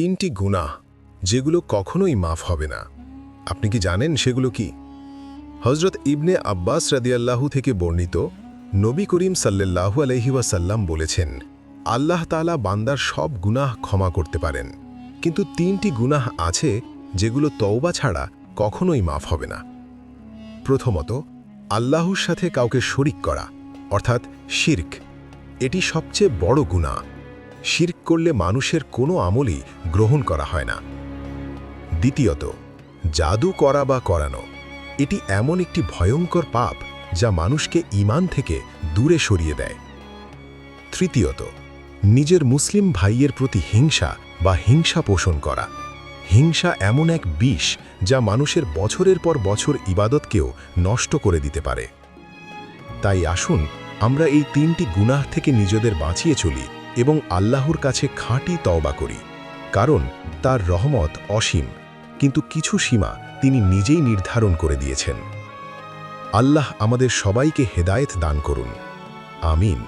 তিনটি গুনাহ যেগুলো কখনোই মাফ হবে না। আপনি কি জানেন সেগুলো কি? হযরত ইবনে আব্বাস রাদিয়াল্লাহু থেকে বর্ণিত, নবী করিম সাল্লাল্লাহু আলাইহি ওয়াসাল্লাম বলেছেন, আল্লাহ তাআলা বান্দার সব গুনাহ ক্ষমা করতে পারেন, কিন্তু তিনটি গুনাহ আছে যেগুলো তওবা ছাড়া কখনোই মাফ হবে না। প্রথমত, আল্লাহর সাথে কাউকে শরিক করা, অর্থাৎ শিরক। এটি সবচেয়ে বড় গুনাহ। শিরক করলে মানুষের কোনো আমলই গ্রহণ করা হয় না। দ্বিতীয়ত, জাদু করা বা করানো। এটি এমন একটি ভয়ঙ্কর পাপ যা মানুষকে ঈমান থেকে দূরে সরিয়ে দেয়। তৃতীয়ত, নিজের মুসলিম ভাইয়ের প্রতি হিংসা বা হিংসা পোষণ করা। হিংসা এমন এক বিষ যা মানুষের বছরের পর বছর ইবাদতকেও নষ্ট করে দিতে পারে। তাই আসুন আমরা এই তিনটি গুনাহ থেকে নিজেদের বাঁচিয়ে চলি এবং আল্লাহর কাছে খাঁটি তওবা করি, কারণ তার রহমত অসীম, কিন্তু কিছু সীমা তিনি নিজেই নির্ধারণ করে দিয়েছেন। আল্লাহ আমাদের সবাইকে হেদায়েত দান করুন। আমিন।